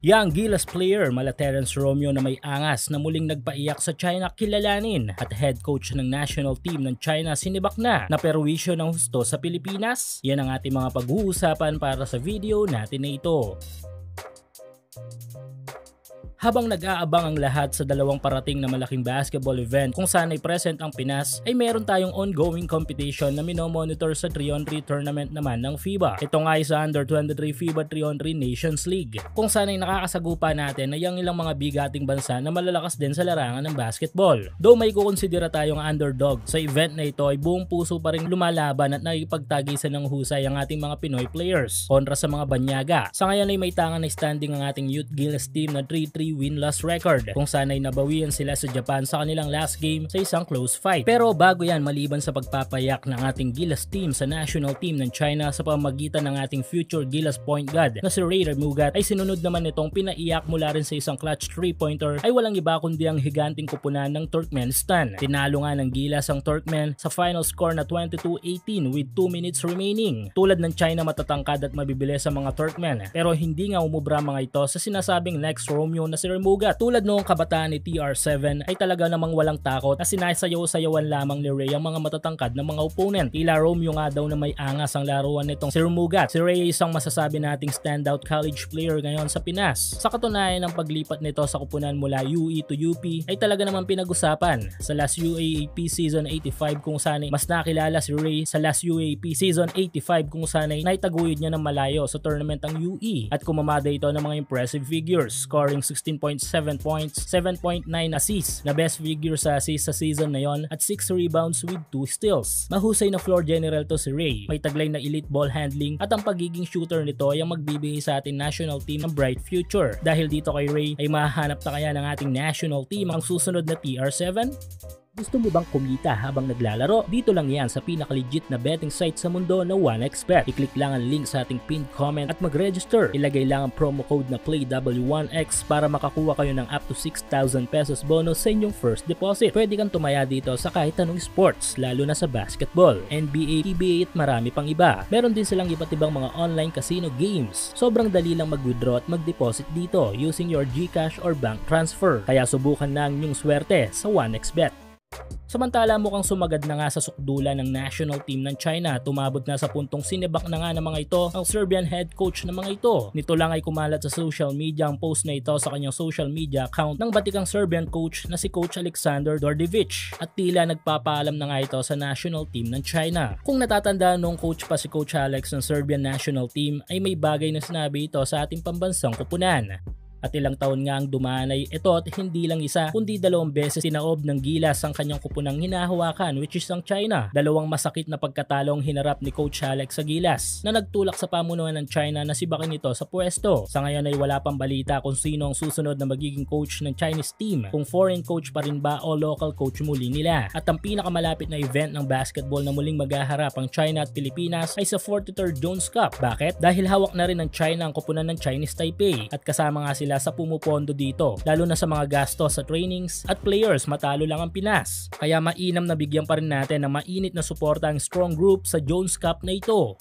Yang Gilas player mala Terence Romeo na may angas na muling nagpaiyak sa China kilalanin at head coach ng national team ng China sinibak na perwisyo ng husto sa Pilipinas. Yan ang ating mga pag-uusapan para sa video natin na ito. Habang nag-aabang ang lahat sa dalawang parating na malaking basketball event kung saan ay present ang Pinas, ay meron tayong ongoing competition na minomonitor sa 3-on-3 tournament naman ng FIBA. Ito nga ay sa Under 23 FIBA 3-on-3 Nations League kung saan ay nakakasagupa natin na yung ilang mga bigating bansa na malalakas din sa larangan ng basketball. Though may kukonsidera tayong underdog, sa event na ito ay buong puso pa rin lumalaban at nakikipagtagisan ng husay ang ating mga Pinoy players kontra sa mga banyaga. Sa ngayon ay may tangan na standing ang ating Youth Gilas team na 3-3 win-loss record kung saan ay nabawian sila sa Japan sa kanilang last game sa isang close fight. Pero bago yan, maliban sa pagpapayak ng ating Gilas team sa national team ng China sa pamamagitan ng ating future Gilas point guard na si Ray Remugat, ay sinunod naman nitong pinaiyak mula rin sa isang clutch 3-pointer ay walang iba kundi ang higanting kupunan ng Turkmenistan. Tinalo nga ng Gilas ang Turkmen sa final score na 22-18 with 2 minutes remaining. Tulad ng China, matatangkad at mabibilis sa mga Turkmen, pero hindi nga umubra mga ito sa sinasabing next Romeo na si Remugat. Tulad noong kabataan ni TR7 ay talaga namang walang takot na sinasayaw-sayawan lamang ni Ray ang mga matatangkad ng mga opponent. Tila Romeo nga daw na may angas ang laruan nitong si Remugat. Si Ray ay isang masasabi nating standout college player ngayon sa Pinas. Sa katunayan ng paglipat nito sa kupunan mula UE to UP ay talaga namang pinag-usapan sa last UAAP season 85 kung saan ay mas nakilala si Ray sa last UAAP season 85 kung saan ay naitaguyod niya ng malayo sa tournament ang UE at kumamada ito ng mga impressive figures, scoring 16.7 points, 7.9 assists na best figure sa assist sa season na yon at 6 rebounds with 2 steals. Mahusay na floor general to si Ray, may taglay na elite ball handling at ang pagiging shooter nito ay ang magbibigay sa ating national team ng bright future. Dahil dito kay Ray ay mahahanap na kaya ng ating national team ang susunod na TR7? Gusto mo bang kumita habang naglalaro? Dito lang yan sa pinaka-legit na betting site sa mundo na 1xBet. I-click lang ang link sa ating pinned comment at mag-register. Ilagay lang ang promo code na PLAYW1X para makakuha kayo ng up to 6,000 pesos bonus sa inyong first deposit. Pwede kang tumaya dito sa kahit anong sports, lalo na sa basketball, NBA, PBA at marami pang iba. Meron din silang iba't ibang mga online casino games. Sobrang dali lang mag-withdraw at mag-deposit dito using your GCash or bank transfer. Kaya subukan na ang inyong swerte sa 1xBet. Samantala mukhang sumagad na nga sa sukdulan ng national team ng China. Tumabot na sa puntong sinibak na nga ng mga ito ang Serbian head coach ng mga ito. Nito lang ay kumalat sa social media ang post na ito sa kanyang social media account ng batikang Serbian coach na si Coach Alexander Dordevic at tila nagpapaalam na nga ito sa national team ng China. Kung natatandaan nung coach pa si Coach Alex ng Serbian national team ay may bagay na sinabi ito sa ating pambansang kupunan. At ilang taon nga ang dumaan ay ito at hindi lang isa kundi 2 beses sinaob ng Gilas ang kanyang kupunang hinahawakan which is ang China. 2 masakit na pagkatalong hinarap ni Coach Alex sa Gilas na nagtulak sa pamunuan ng China na sibakin ito sa pwesto. Sa ngayon ay wala pang balita kung sino ang susunod na magiging coach ng Chinese team, kung foreign coach pa rin ba o local coach muli nila. At ang pinakamalapit na event ng basketball na muling maghaharap ang China at Pilipinas ay sa 43rd Jones Cup. Bakit? Dahil hawak na rin ng China ang kupunan ng Chinese Taipei at kasama nga sila sa pumupondo dito, lalo na sa mga gastos sa trainings at players. Matalo lang ang Pinas. Kaya mainam na bigyan pa rin natin ng mainit na suporta ang strong group sa Jones Cup na ito.